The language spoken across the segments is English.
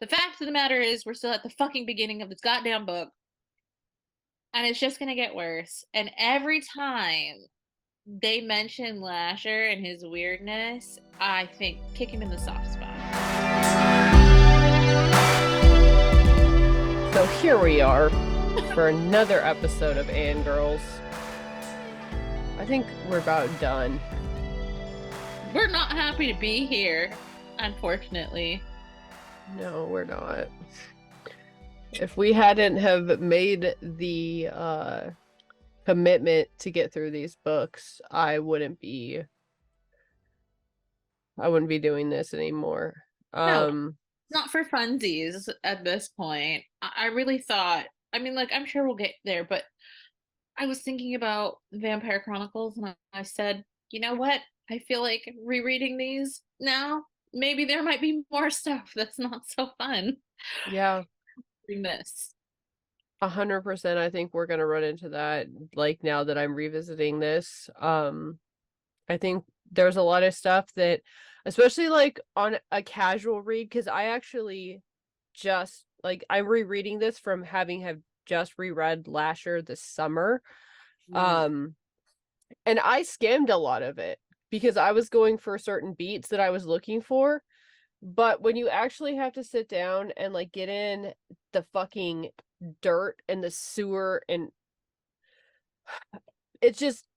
The fact of the matter is we're still at the fucking beginning of this goddamn book. And it's just gonna get worse. And every time they mention Lasher and his weirdness, I think kick him in the soft spot. So here we are for another episode of Annegirls. I think we're about done. We're not happy to be here, unfortunately. No, we're not. If we hadn't have made the commitment to get through these books, I wouldn't be doing this anymore. No, not for funsies at this point. I really thought, I mean, like, I'm sure we'll get there, but I was thinking about Vampire Chronicles and I said, you know what? I feel like rereading these now, maybe there might be more stuff that's not so fun. Yeah. This 100%. I think we're gonna run into that, like, now that I'm revisiting this. I think there's a lot of stuff that, especially like on a casual read, because I actually just, like, I'm rereading this from having have just reread Lasher this summer. And I skimmed a lot of it because I was going for certain beats that I was looking for. But when you actually have to sit down and, like, get in the fucking dirt and the sewer, and it's just,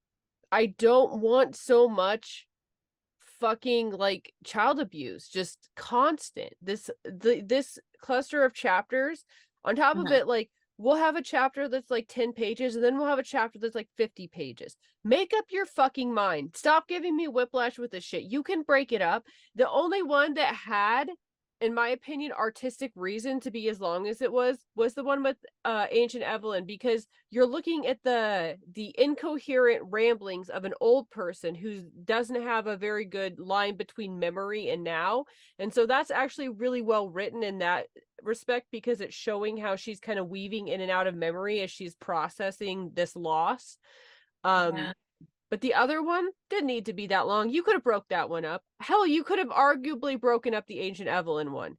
I don't want so much fucking, like, child abuse, just constant. This cluster of chapters on top of it, like, we'll have a chapter that's like 10 pages and then we'll have a chapter that's like 50 pages. Make up your fucking mind. Stop giving me whiplash with this shit. You can break it up. The only one that had, in my opinion, artistic reason to be as long as it was the one with Ancient Evelyn, because you're looking at the incoherent ramblings of an old person who doesn't have a very good line between memory and now. And so that's actually really well written in that respect, because it's showing how she's kind of weaving in and out of memory as she's processing this loss. But the other one didn't need to be that long. You could have broke that one up. Hell, you could have arguably broken up the Ancient Evelyn one.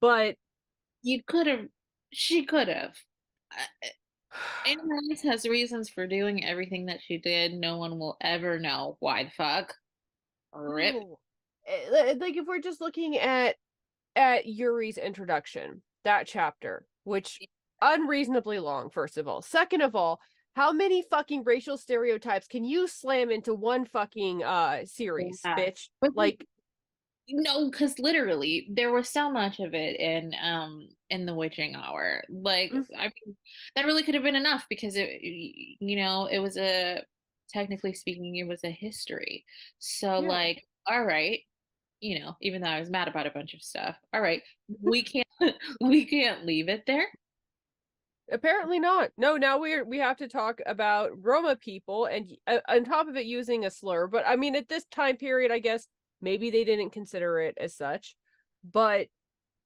But you could have, she could have. Anne Rice has reasons for doing everything that she did. No one will ever know why the fuck. Rip. No. Like, if we're just looking at Yuri's introduction, that chapter, which unreasonably long, first of all. Second of all, how many fucking racial stereotypes can you slam into one fucking series, bitch? Like, no, because literally there was so much of it in the witching hour. Like, I mean, that really could have been enough, because it was a, technically speaking, it was a history. So like, all right, even though I was mad about a bunch of stuff, all right, we can't leave it there. Apparently not. No, now we have to talk about Roma people, and on top of it using a slur. But I mean, at this time period, I guess maybe they didn't consider it as such. But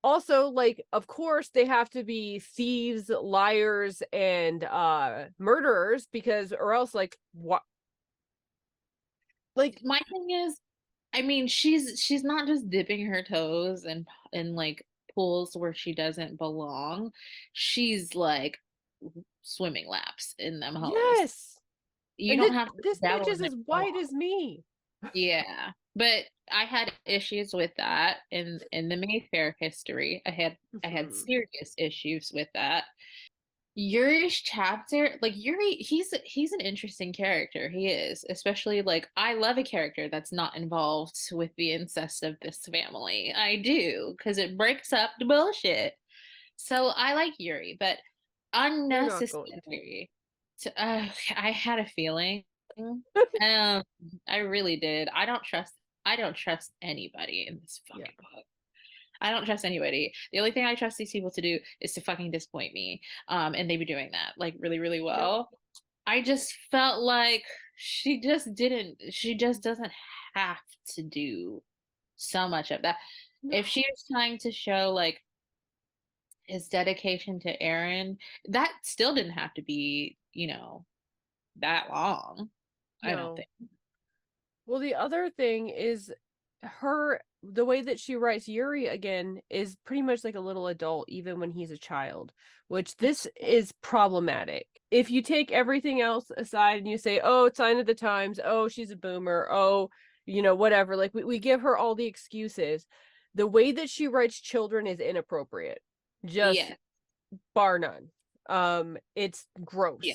also, like, of course they have to be thieves, liars, and murderers, because, or else, like, what? Like, my thing is, I mean, she's not just dipping her toes in like pools where she doesn't belong. She's like swimming laps in them holes. Yes. You don't have to this bitch is as white as me. Yeah. But I had issues with that in the Mayfair history. I had serious issues with that. Yuri's chapter, like, Yuri, he's an interesting character. He is, especially, like, I love a character that's not involved with the incest of this family. I do, because it breaks up the bullshit. So I like Yuri, but unnecessary. I had a feeling. I really did. I don't trust anybody in this fucking book. I don't trust anybody. The only thing I trust these people to do is to fucking disappoint me. And they be doing that, like, really, really well. I just felt like she just doesn't have to do so much of that. If she was trying to show, like, his dedication to Aaron, that still didn't have to be, that long. I don't think. Well, the other thing is her the way that she writes Yuri again is pretty much like a little adult, even when he's a child, which this is problematic. If you take everything else aside and you say, oh, it's sign of the times, oh, she's a boomer, oh, whatever, like we give her all the excuses. The way that she writes children is inappropriate. Just bar none. It's gross. Yeah.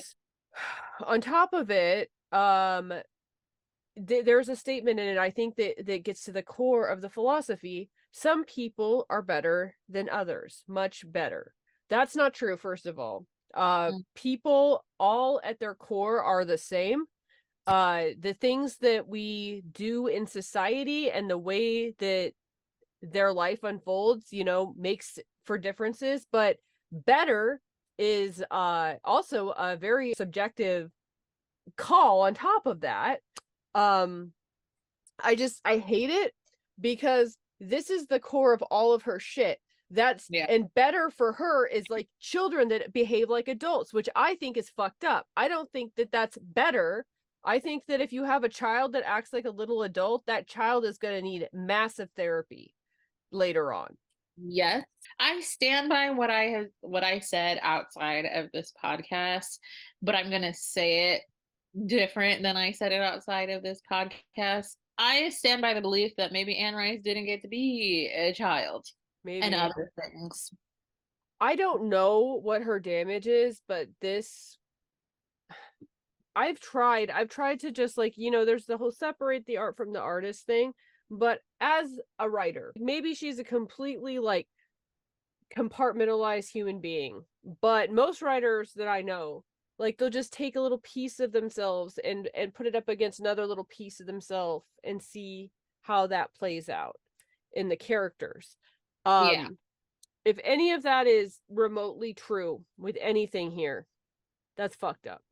On top of it, there's a statement in it, I think, that gets to the core of the philosophy. Some people are better than others, much better. That's not true, first of all. People all at their core are the same. The things that we do in society and the way that their life unfolds, makes for differences, but better is also a very subjective call on top of that. I hate it because this is the core of all of her shit. And better for her is like children that behave like adults, which I think is fucked up. I don't think that that's better. I think that if you have a child that acts like a little adult, that child is going to need massive therapy later on. Yes, I stand by what I said outside of this podcast, but I'm going to say it different than I said it outside of this podcast. I stand by the belief that maybe Anne Rice didn't get to be a child. Maybe. And other things. I don't know what her damage is, but I've tried to just like, there's the whole separate the art from the artist thing, but as a writer, maybe she's a completely like compartmentalized human being, but most writers that I know, like, they'll just take a little piece of themselves and put it up against another little piece of themselves and see how that plays out in the characters. If any of that is remotely true with anything here, that's fucked up.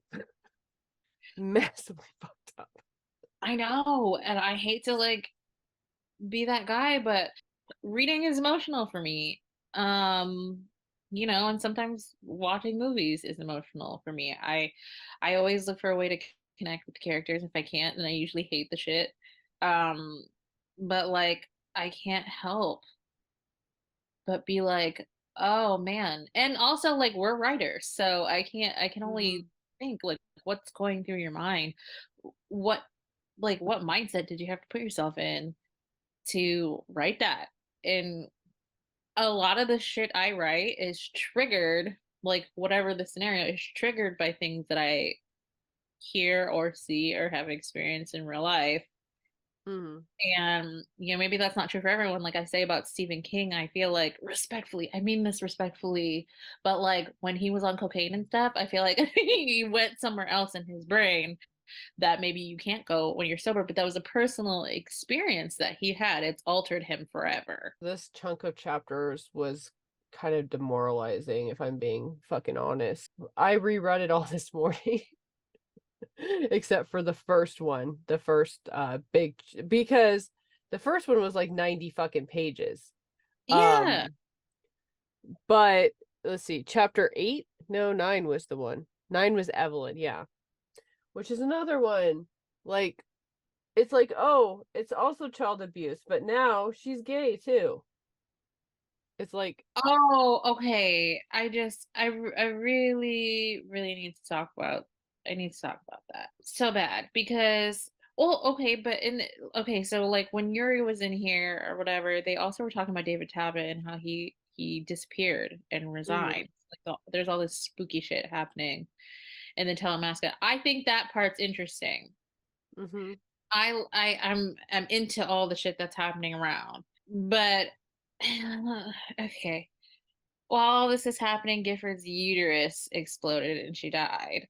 Massively fucked up. I know, and I hate to like be that guy, but reading is emotional for me. And sometimes watching movies is emotional for me. I always look for a way to connect with the characters. If I can't, then I usually hate the shit. But like I can't help but be like, oh man. And also like we're writers, so I can only think like what's going through your mind. What mindset did you have to put yourself in to write that? And a lot of the shit I write is triggered, like whatever the scenario is triggered by things that I hear or see or have experienced in real life. And maybe that's not true for everyone. Like I say about Stephen King, I feel like respectfully, I mean this respectfully, but like when he was on cocaine and stuff, I feel like he went somewhere else in his brain that maybe you can't go when you're sober, but that was a personal experience that he had. It's altered him forever. This chunk of chapters was kind of demoralizing, if I'm being fucking honest. I reread it all this morning. Except for the first one, the first big, because the first one was like 90 fucking pages. Yeah. But let's see, chapter 8, no, 9 was the one. 9 was Evelyn, yeah. Which is another one. Like, it's like, oh, it's also child abuse, but now she's gay too. It's like, oh, okay. I really, really need to talk about that so bad because okay, but so like when Yuri was in here or whatever, they also were talking about David Talbot and how he disappeared and resigned. Like there's all this spooky shit happening in the Talamasca. I think that part's interesting. I'm into all the shit that's happening around, but okay. While this is happening, Gifford's uterus exploded and she died,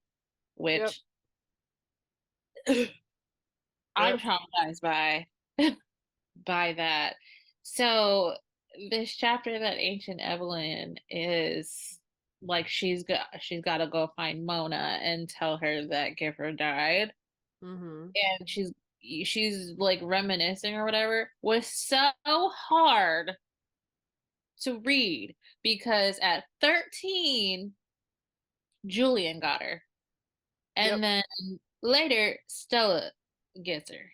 which I'm traumatized by that. So this chapter that Ancient Evelyn is like she's got to go find Mona and tell her that Gifford died, and she's like reminiscing or whatever, was so hard to read because at 13 Julian got her, and then later Stella gets her.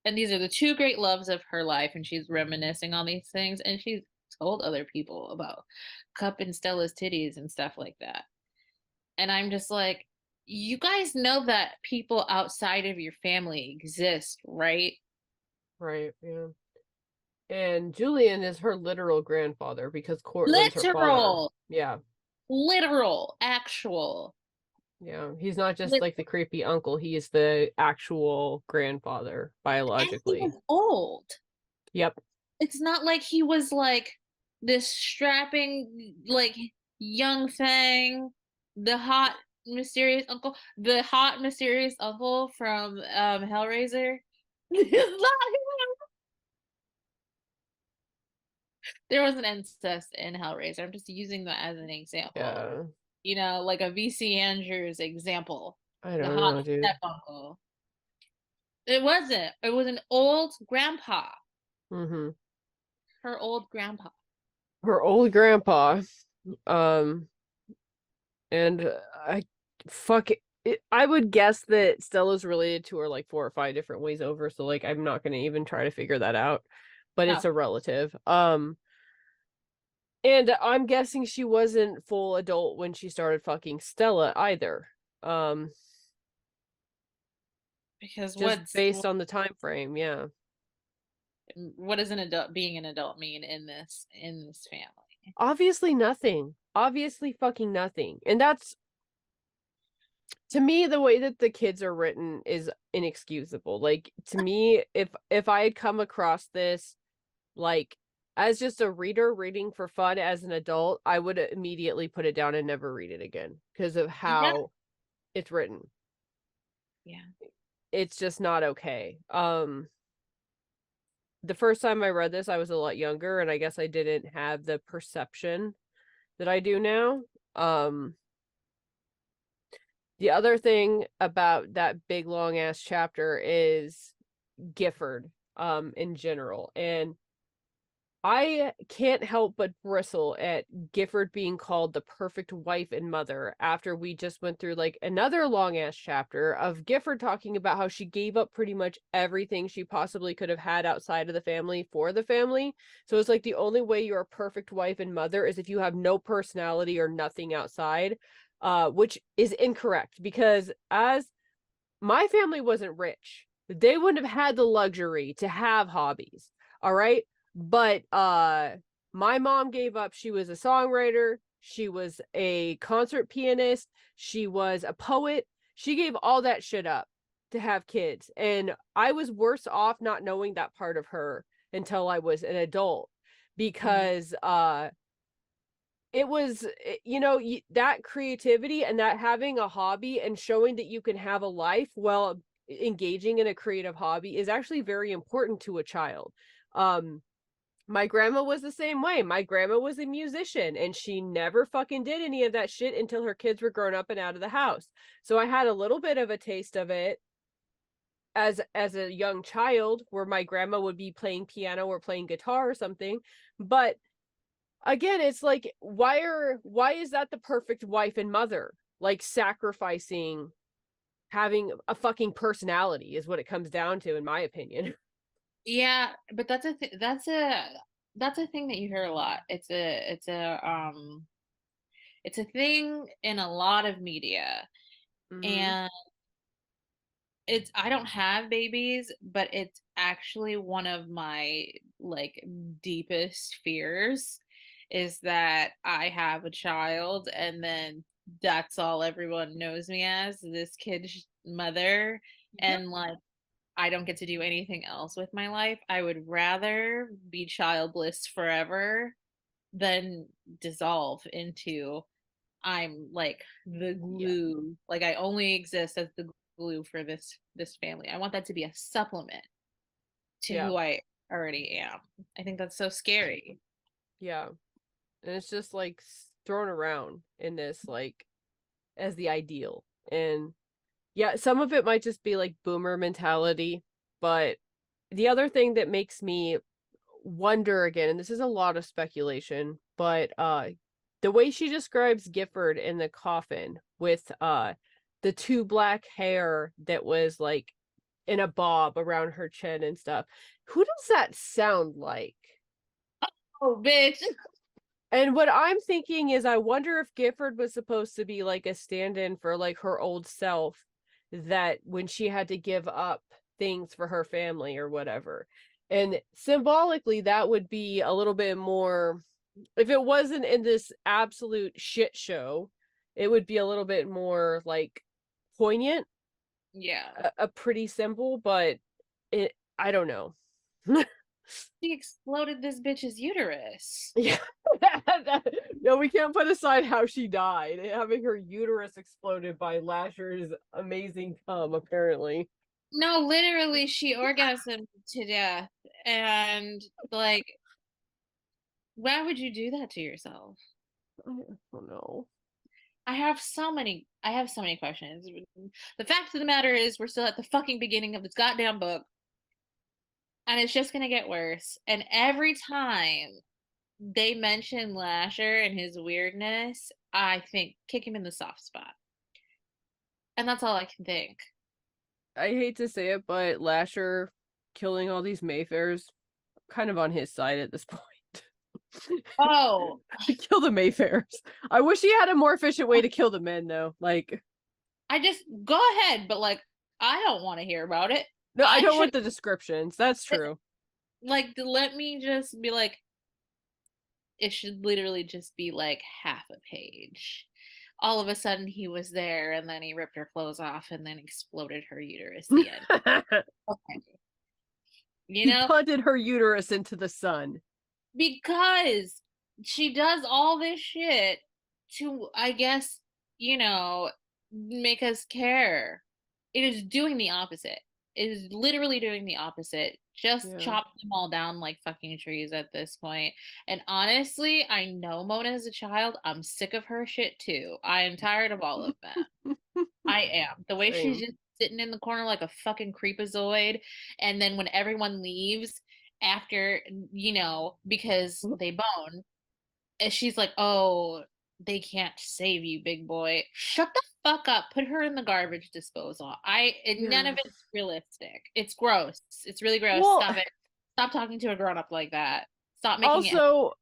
And these are the two great loves of her life, and she's reminiscing on these things, and she's told other people about Cup and Stella's titties and stuff like that. And I'm just like, you guys know that people outside of your family exist, right? Right, yeah. And Julian is her literal grandfather because Cortland's her father. Literal, Yeah. literal, actual. Yeah. He's not just Lit- like the creepy uncle, he is the actual grandfather And he biologically. was old. Yep. It's not like he was like this strapping, like young thing, the hot, mysterious uncle, the hot, mysterious uncle from Hellraiser. There was an incest in Hellraiser. I'm just using that as an example. Yeah. You know, like a VC Andrews example. I The don't hot know, dude. step uncle. It wasn't. It was an old grandpa. Mm-hmm. Her old grandpa. Her old grandpa. Um, and I fuck it. I would guess that Stella's related to her like 4 or 5 different ways over, so like I'm not gonna even try to figure that out. But it's Oh, a relative. And I'm guessing she wasn't full adult when she started fucking Stella either. Um, because just based on the time frame, yeah. what does an adult being an adult mean in this family? Obviously nothing. Obviously fucking nothing. And that's, to me, the way that the kids are written is inexcusable. Like, to me, if I had come across this like as just a reader reading for fun as an adult, I would immediately put it down and never read it again because of Yeah. how it's written. Yeah. It's just not okay. The first time I read this, I was a lot younger, and I guess I didn't have the perception that I do now. The other thing about that big long ass chapter is Gifford, in general. And I can't help but bristle at Gifford being called the perfect wife and mother after we just went through like another long ass chapter of Gifford talking about how she gave up pretty much everything she possibly could have had outside of the family for the family. So it's like the only way you're a perfect wife and mother is if you have no personality or nothing outside, which is incorrect because as my family wasn't rich, they wouldn't have had the luxury to have hobbies. All right. But my mom gave up. She was a songwriter, she was a concert pianist, she was a poet. She gave all that shit up to have kids. And I was worse off not knowing that part of her until I was an adult because it was, that creativity and that having a hobby and showing that you can have a life while engaging in a creative hobby is actually very important to a child. My grandma was the same way. My grandma was a musician and she never fucking did any of that shit until her kids were grown up and out of the house. So I had a little bit of a taste of it as a young child where my grandma would be playing piano or playing guitar or something. But again, it's like why is that the perfect wife and mother? Like sacrificing having a fucking personality is what it comes down to in my opinion. Yeah, but that's a thing that you hear a lot. It's a thing in a lot of media. Mm-hmm. And I don't have babies, but it's actually one of my like deepest fears is that I have a child and then that's all everyone knows me as, this kid's mother, Yep. and like I don't get to do anything else with my life. I would rather be childless forever than dissolve into I'm like the Yeah. glue. Like I only exist as the glue for this family. I want that to be a supplement to Yeah. who I already am. I think that's so scary. Yeah. And it's just like thrown around in this like as the ideal. And yeah, some of it might just be like boomer mentality, but the other thing that makes me wonder again, and this is a lot of speculation, but the way she describes Gifford in the coffin with the 2 black hair that was like in a bob around her chin and stuff. Who does that sound like? Oh, bitch. And what I'm thinking is, I wonder if Gifford was supposed to be like a stand-in for like her old self, that when she had to give up things for her family or whatever. And symbolically, that would be a little bit more, if it wasn't in this absolute shit show, it would be a little bit more like poignant. Yeah. A pretty symbol, but I don't know. She exploded this bitch's uterus. Yeah. No, we can't put aside how she died. Having her uterus exploded by Lasher's amazing cum, apparently. No, literally, she orgasmed to death. And, like, why would you do that to yourself? I don't know. I have so many questions. The fact of the matter is, we're still at the fucking beginning of this goddamn book. And it's just gonna get worse. And every time they mention Lasher and his weirdness, I think kick him in the soft spot. And that's all I can think. I hate to say it, but Lasher killing all these Mayfairs, kind of on his side at this point. Oh, Kill the Mayfairs. I wish he had a more efficient way to kill the men, though. Like, I just go ahead, but like, I don't want to hear about it. no, I don't want the descriptions. That's true. Like, let me just be like, it should literally just be like half a page. All of a sudden he was there, and then he ripped her clothes off and then exploded her uterus. The end. Okay. You know, he punted her uterus into the sun. Because she does all this shit to, I guess, make us care. It is doing the opposite. It is literally doing the opposite. Just chop them all down like fucking trees at this point. And honestly, I know Mona as a child. I'm sick of her shit too. I am tired of all of that. I am. The way she's just sitting in the corner like a fucking creepazoid. And then when everyone leaves after, because they bone, and she's like, oh, they can't save you, big boy. Shut the fuck up. Put her in the garbage disposal. None of it's realistic. It's gross. It's really gross. Well, Stop it. Stop talking to a grown up like that. Stop making also,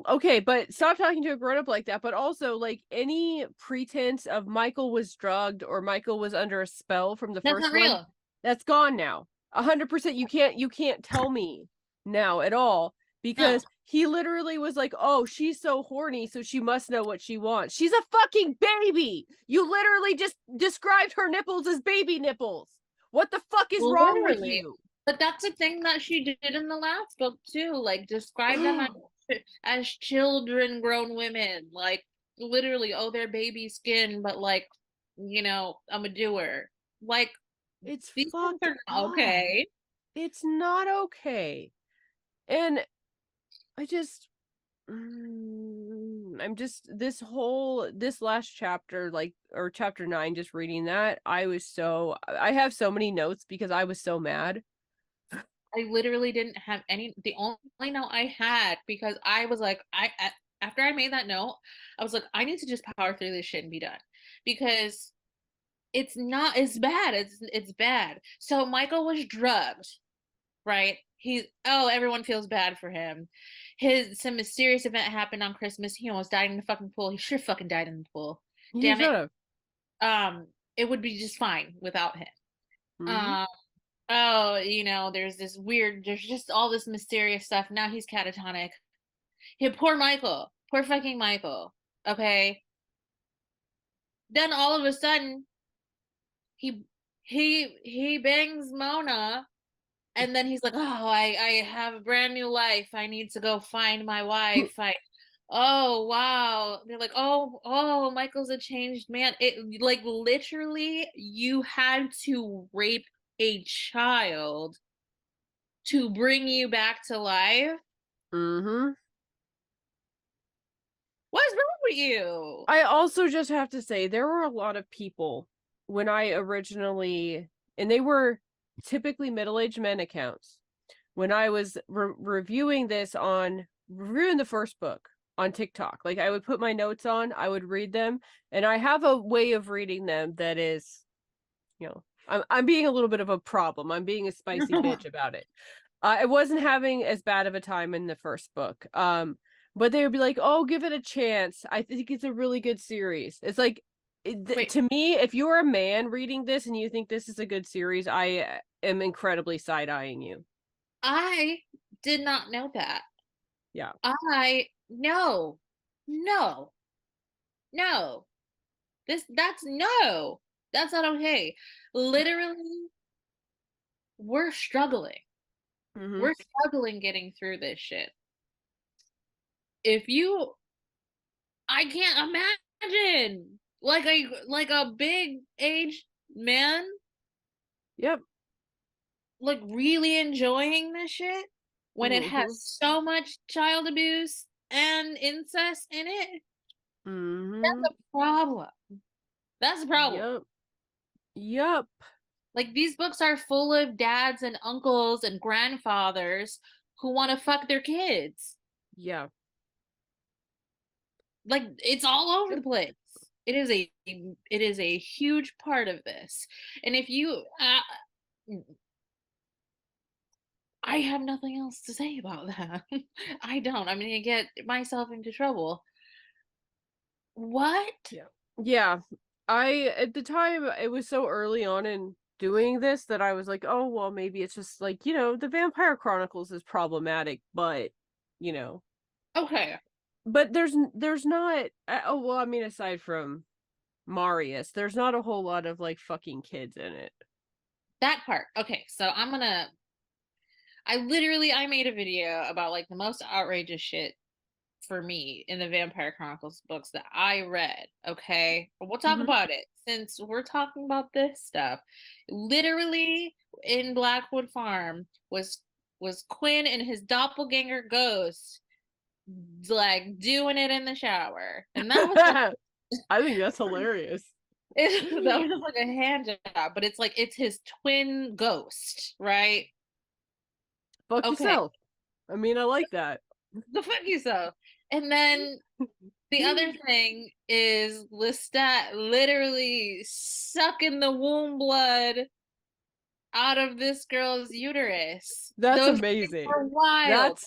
okay, but stop talking to a grown up like that. But also, like, any pretense of Michael was drugged or Michael was under a spell from the That's first not real. one, that's gone now. 100%. You can't tell me now at all, because he literally was like, oh, she's so horny, so she must know what she wants. She's a fucking baby. You literally just described her nipples as baby nipples. What the fuck is wrong with you? But that's a thing that she did in the last book too. Like, describe them as children, grown women. Like, literally, oh, they're baby skin, but like, I'm a doer. Like, it's these fucked things are not okay. It's not okay. And I just, I'm just, this last chapter, like, or chapter 9, just reading that, I have so many notes because I was so mad. I literally didn't have any. The only note I had, because I was like, after I made that note, I was like, I need to just power through this shit and be done, because it's bad. It's bad. So Michael was drugged, right? Everyone feels bad for him. Some mysterious event happened on Christmas. He almost died in the fucking pool. He should have fucking died in the pool. Damn it. It would be just fine without him. There's just all this mysterious stuff. Now he's catatonic. Poor Michael. Poor fucking Michael. Okay. Then all of a sudden, he bangs Mona, and then he's like, oh, I have a brand new life. I need to go find my wife. Oh wow. They're like, oh, Michael's a changed man. It, like, literally, you had to rape a child to bring you back to life. What's wrong with you? I also just have to say, there were a lot of people when I originally, and they were typically middle-aged men accounts, when I was reviewing the first book on TikTok. Like, I would put my notes on, I would read them, and I have a way of reading them that is, I'm being a little bit of a problem. I'm being a spicy bitch about it. I wasn't having as bad of a time in the first book. But they would be like, "Oh, give it a chance. I think it's a really good series." It's like, to me, if you're a man reading this and you think this is a good series, I am incredibly side-eyeing you. I did not know that. Yeah. No. No. No. No. That's not okay. Literally, we're struggling. Mm-hmm. We're struggling getting through this shit. If you I can't imagine like a big aged man Yep. like really enjoying this shit when it has so much child abuse and incest in it. Mm-hmm. That's a problem. That's a problem. Yep. Yep. Like these books are full of dads and uncles and grandfathers who want to fuck their kids. Yeah. Like it's all over the place. It is a huge part of this. And if you I have nothing else to say about that. I don't. I'm gonna get myself into trouble. What? Yeah. Yeah. At the time, it was so early on in doing this that I was like, oh, well, maybe it's just like, the Vampire Chronicles is problematic, but, you know. Okay. But there's not, oh, well, I mean, aside from Marius, there's not a whole lot of like fucking kids in it. That part. Okay, so I made a video about like the most outrageous shit for me in the Vampire Chronicles books that I read. Okay, we'll talk about it since we're talking about this stuff. Literally in Blackwood Farm was Quinn and his doppelganger ghost like doing it in the shower, and that was like, I think that's hilarious. that was like a hand job, but it's like it's his twin ghost, right? Fuck yourself. I mean, I like that. The fuck yourself. And then the other thing is Lestat literally sucking the womb blood out of this girl's uterus. That's Those amazing. are wild.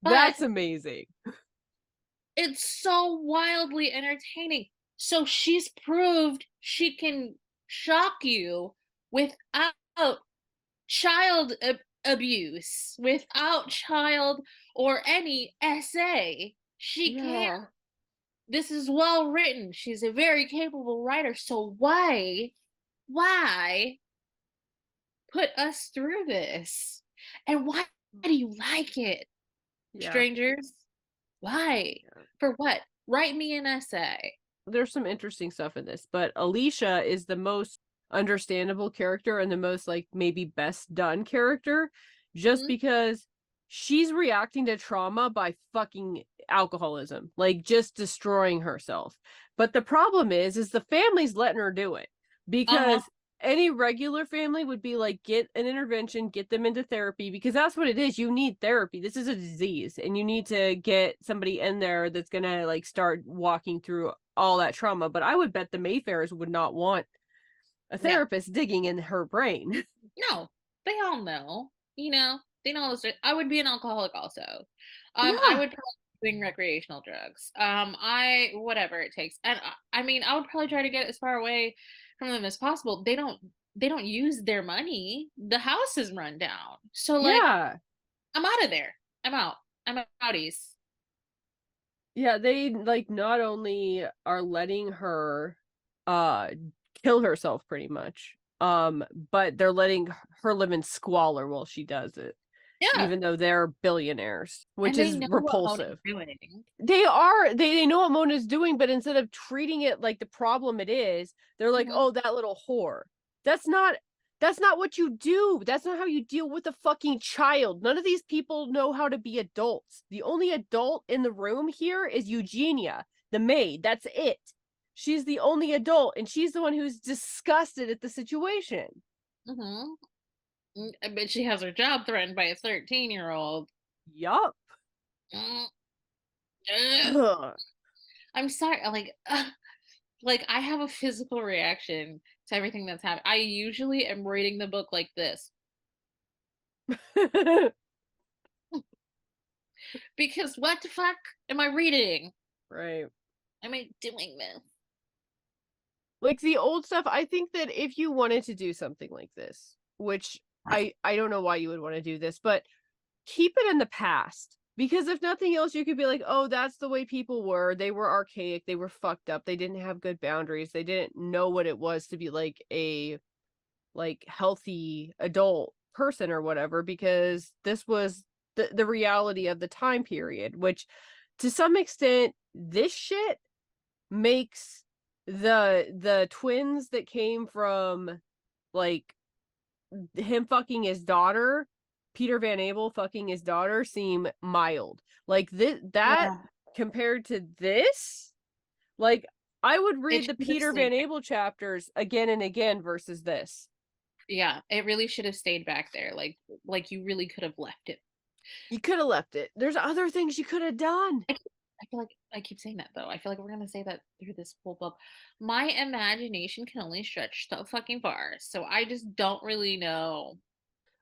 That's amazing. It's so wildly entertaining. So she's proved she can shock you without child abuse, without child or any SA. She can't. This is well written. She's a very capable writer. So why put us through this? And why do you like it, strangers? Why? For what? Write me an essay. There's some interesting stuff in this, but Alicia is the most understandable character and the most like maybe best done character just because she's reacting to trauma by fucking alcoholism, like just destroying herself. But the problem is the family's letting her do it because any regular family would be like, get an intervention, get them into therapy, because that's what it is. You need therapy. This is a disease and you need to get somebody in there that's gonna like start walking through all that trauma. But I would bet the Mayfairs would not want a therapist digging in her brain. No, they all know. They know this. I would be an alcoholic also. I would probably be doing recreational drugs. Whatever it takes. And I mean, I would probably try to get as far away from them as possible. They don't use their money. The house is run down. So like I'm out of there. I'm out. I'm outies. Yeah, they like not only are letting her kill herself pretty much, but they're letting her live in squalor while she does it. Yeah. Even though they're billionaires, which is repulsive. They are. They know what Mona's doing, but instead of treating it like the problem it is, they're like, oh, that little whore. That's not what you do. That's not how you deal with a fucking child. None of these people know how to be adults. The only adult in the room here is Eugenia, the maid. That's it. She's the only adult, and she's the one who's disgusted at the situation. I bet she has her job threatened by a 13-year-old. Yup. I'm sorry. Like, like I have a physical reaction to everything that's happening. I usually am reading the book like this. Because what the fuck am I reading? Right. Am I doing this? Like the old stuff, I think that if you wanted to do something like this, which I don't know why you would want to do this, but keep it in the past. Because if nothing else, you could be like, oh, that's the way people were. They were archaic. They were fucked up. They didn't have good boundaries. They didn't know what it was to be like a healthy adult person or whatever, because this was the reality of the time period, which to some extent, this shit makes the twins that came from like him fucking his daughter, Peter Van Abel fucking his daughter, seem mild. Like that compared to this, like I would read the Peter Van Abel chapters again and again versus this. Yeah, it really should have stayed back there. Like you really could have left it. You could have left it. There's other things you could have done. I feel like I keep saying that though. I feel like we're gonna say that through this whole book. My imagination can only stretch so fucking far, so I just don't really know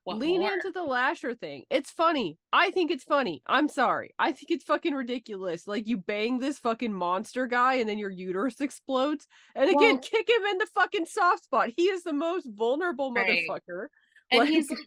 what Lean more. into the Lasher thing. It's funny. I think it's funny. I'm sorry. I think it's fucking ridiculous. Like you bang this fucking monster guy and then your uterus explodes. And again, kick him in the fucking soft spot. He is the most vulnerable motherfucker. And he's like,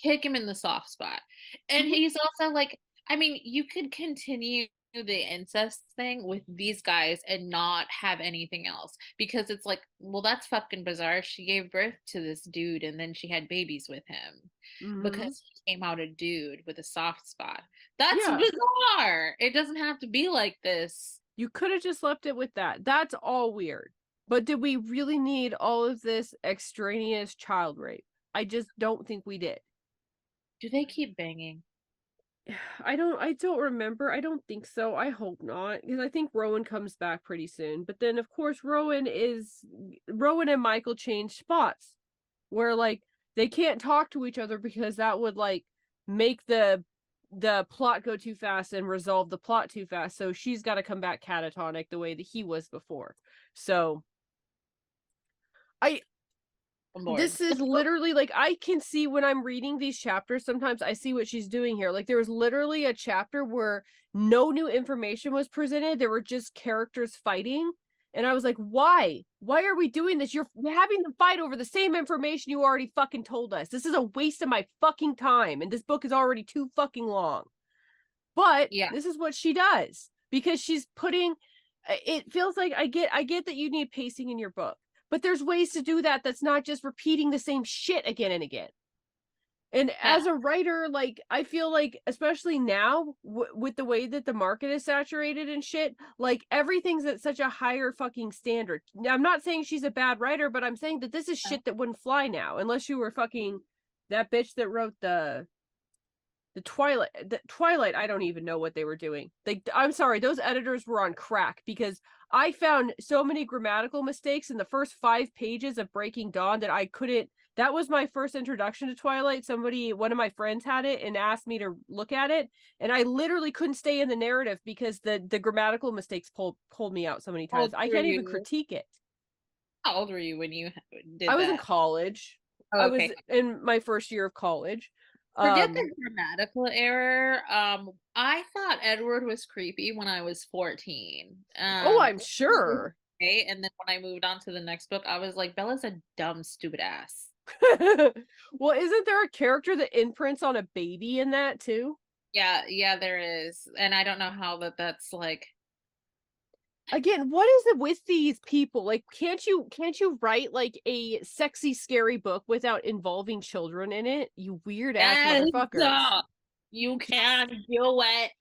kick him in the soft spot. And he's also like, I mean, you could continue the incest thing with these guys and not have anything else, because it's like, well, that's fucking bizarre. She gave birth to this dude and then she had babies with him because he came out a dude with a soft spot. That's bizarre. It doesn't have to be like this. You could have just left it with that. That's all weird. But did we really need all of this extraneous child rape? I just don't think we did. Do they keep banging? I don't remember. I don't think so. I hope not, because I think Rowan comes back pretty soon. But then of course Rowan and Michael change spots where like they can't talk to each other because that would like make the plot go too fast and resolve the plot too fast. So she's got to come back catatonic the way that he was before. So this is literally like, I can see when I'm reading these chapters, sometimes I see what she's doing here. Like there was literally a chapter where no new information was presented. There were just characters fighting. And I was like, why? Why are we doing this? You're having them fight over the same information you already fucking told us. This is a waste of my fucking time. And this book is already too fucking long. But this is what she does, because she's putting, it feels like I get that you need pacing in your book. But there's ways to do that that's not just repeating the same shit again and again. And as a writer, like, I feel like, especially now, with the way that the market is saturated and shit, like, everything's at such a higher fucking standard. Now, I'm not saying she's a bad writer, but I'm saying that this is shit that wouldn't fly now, unless you were fucking that bitch that wrote the Twilight. I don't even know what they were doing. I'm sorry, those editors were on crack, because I found so many grammatical mistakes in the first 5 pages of Breaking Dawn that I couldn't. That was my first introduction to Twilight. One of my friends had it and asked me to look at it, and I literally couldn't stay in the narrative because the grammatical mistakes pulled me out so many times. I can't even critique it. How old were you when you did that? I was in college. I was in my first year of college. Forget the grammatical error. I thought Edward was creepy when I was 14. I'm sure. And then when I moved on to the next book, I was like, Bella's a dumb, stupid ass. Well, isn't there a character that imprints on a baby in that too? Yeah, there is. And I don't know how that's like. Again, what is it with these people? Like, can't you write like a sexy, scary book without involving children in it? You weird ass motherfuckers. You can do it.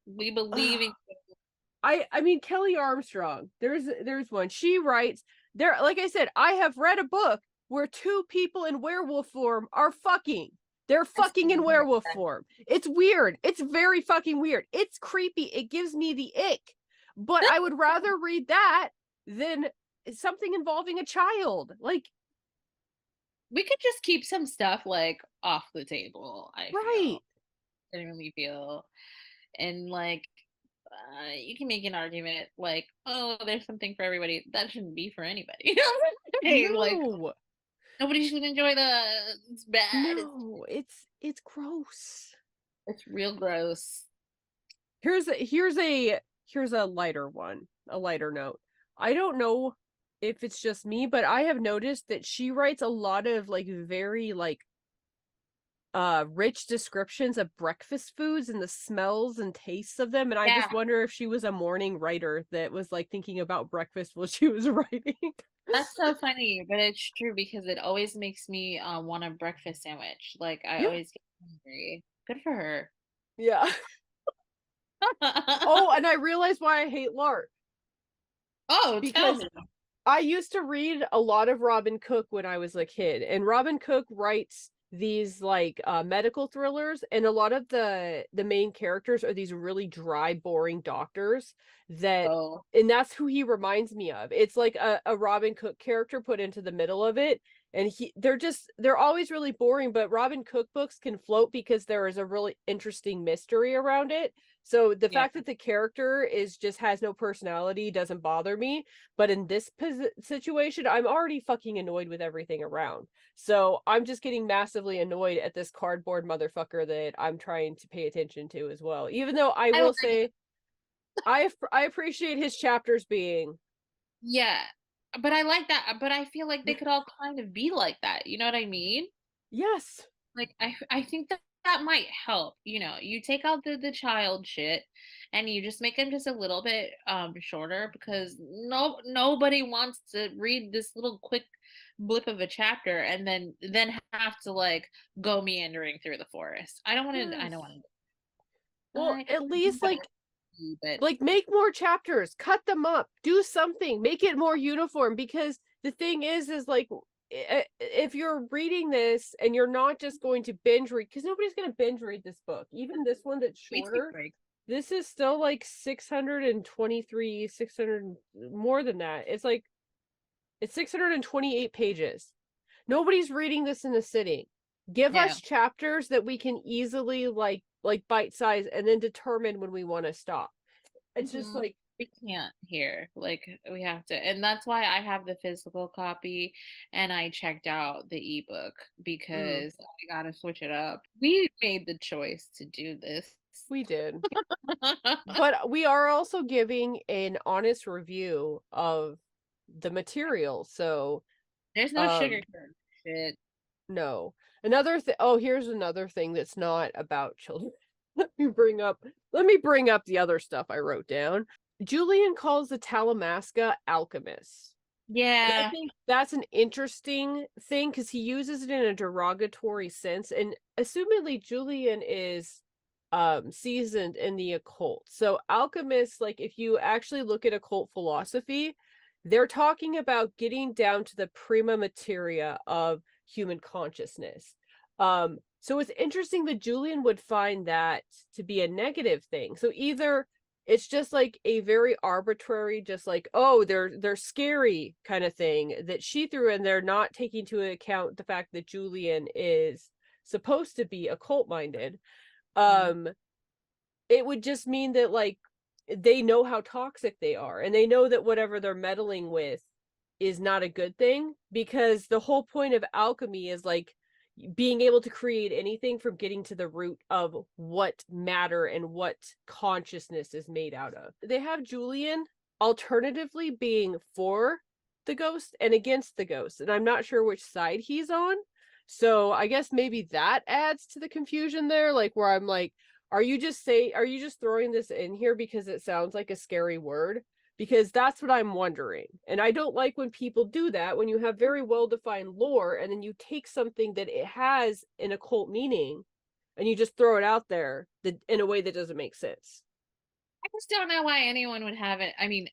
We believe in you. I mean, Kelly Armstrong. There's one. She writes there. Like I said, I have read a book where 2 people in werewolf form are fucking. They're fucking in werewolf form. It's weird. It's very fucking weird. It's creepy. It gives me the ick. But I would rather read that than something involving a child. Like, we could just keep some stuff like off the table. I genuinely feel, and like, you can make an argument like, oh, there's something for everybody. That shouldn't be for anybody. Like, No. nobody should enjoy that. It's bad. No, it's gross. It's real gross. Here's a lighter one, a lighter note. I don't know if it's just me, but I have noticed that she writes a lot of like very like rich descriptions of breakfast foods and the smells and tastes of them, and I just wonder if she was a morning writer that was like thinking about breakfast while she was writing. That's so funny, but it's true because it always makes me want a breakfast sandwich. Like I always get hungry. Good for her. Yeah. Oh, and I realized why I hate Lark. Oh, because tell me. I used to read a lot of Robin Cook when I was a kid, and Robin Cook writes these like medical thrillers, and a lot of the main characters are these really dry, boring doctors that and that's who he reminds me of. It's like a Robin Cook character put into the middle of it, and they're always really boring, but Robin Cook books can float because there is a really interesting mystery around it. So the fact that the character has no personality doesn't bother me. But in this situation, I'm already fucking annoyed with everything around. So I'm just getting massively annoyed at this cardboard motherfucker that I'm trying to pay attention to as well. Even though I will say, I appreciate his chapters being. Yeah, but I like that. But I feel like they could all kind of be like that. You know what I mean? Yes. Like I think that might help. You know, you take out the child shit and you just make them just a little bit shorter because nobody wants to read this little quick blip of a chapter and then have to like go meandering through the forest. I don't want to. I don't want to. Well, at least like make more chapters, cut them up, do something, make it more uniform, because the thing is like if you're reading this and you're not just going to binge read, because nobody's going to binge read this book, even this one that's shorter, this is still like 600 more than that. It's 628 pages. Nobody's reading this in a sitting. Give us chapters that we can easily like bite size and then determine when we want to stop. It's just like we can't here. Like we have to, and that's why I have the physical copy and I checked out the ebook because I gotta switch it up. We made the choice to do this. We did. But we are also giving an honest review of the material. So there's no sugar shit. No. Another thing. Oh, here's another thing that's not about children. Let me bring up the other stuff I wrote down. Julian calls the Talamasca alchemists. Yeah. And I think that's an interesting thing because he uses it in a derogatory sense. And assumedly Julian is seasoned in the occult. So alchemists, like if you actually look at occult philosophy, they're talking about getting down to the prima materia of human consciousness. So it's interesting that Julian would find that to be a negative thing. So either it's just like a very arbitrary, just like, oh, they're scary kind of thing that she threw in there, not taking into account the fact that Julian is supposed to be occult minded. It would just mean that like they know how toxic they are, and they know that whatever they're meddling with is not a good thing, because the whole point of alchemy is like being able to create anything from getting to the root of what matter and what consciousness is made out of. They have Julian alternatively being for the ghost and against the ghost, and I'm not sure which side he's on. So I guess maybe that adds to the confusion there, like where I'm like, are you just throwing this in here because it sounds like a scary word? Because that's what I'm wondering. And I don't like when people do that, when you have very well-defined lore and then you take something that it has an occult meaning and you just throw it out there in a way that doesn't make sense. I just don't know why anyone would have it. I mean,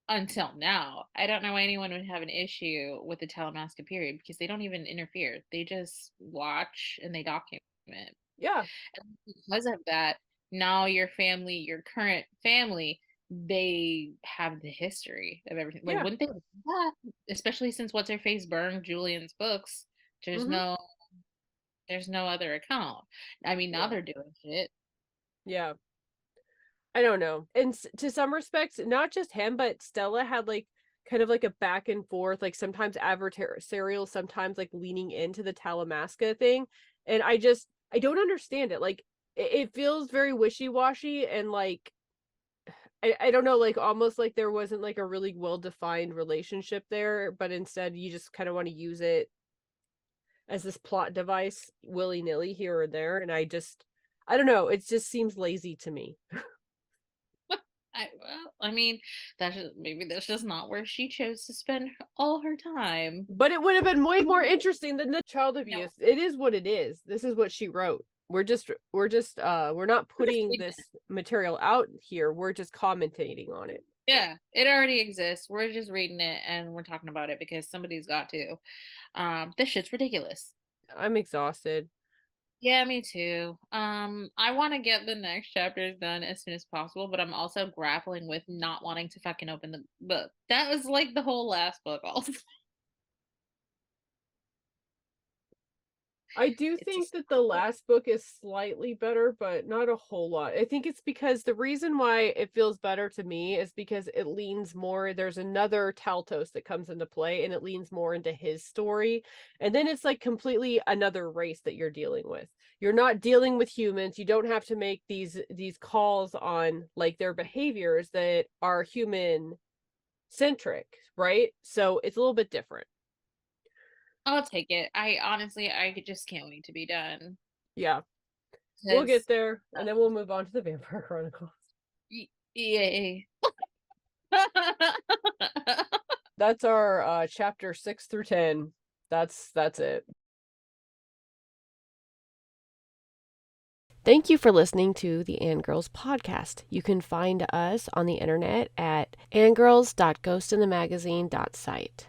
until now, I don't know why anyone would have an issue with the Talamasca period because they don't even interfere. They just watch and they document. Yeah. And because of that, now your family, your current family, they have the history of everything. Like, wouldn't they do that? Especially since what's her face burned Julian's books. There's no other account. I mean, now they're doing shit. Yeah. I don't know. And to some respects, not just him, but Stella had like kind of like a back and forth, like sometimes adversarial, sometimes like leaning into the Talamasca thing. And I don't understand it. Like it feels very wishy-washy and like I don't know, like almost like there wasn't like a really well-defined relationship there, but instead you just kind of want to use it as this plot device willy-nilly here or there. And I don't know, it just seems lazy to me. I mean, maybe that's just not where she chose to spend all her time. But it would have been way more interesting than the child No, abuse. It is what it is. This is what she wrote. We're not putting this material out here. We're just commentating on it. yeah, it already exists. We're just reading it and we're talking about it because somebody's got to. This shit's ridiculous. I'm exhausted. Yeah, me too. I want to get the next chapters done as soon as possible, but I'm also grappling with not wanting to fucking open the book. That was like the whole last book also. I do think that the last book is slightly better, but not a whole lot. I think it's because the reason why it feels better to me is because it leans more. There's another Taltos that comes into play, and it leans more into his story. And then it's like completely another race that you're dealing with. You're not dealing with humans. You don't have to make these calls on like their behaviors that are human centric, right? So it's a little bit different. I'll take it. I just can't wait to be done. Yeah. We'll get there, and then we'll move on to the Vampire Chronicles. Yay. That's our chapter 6 through 10. That's it. Thank you for listening to the Annegirls Podcast. You can find us on the internet at annegirls.ghostinthemagazine.site.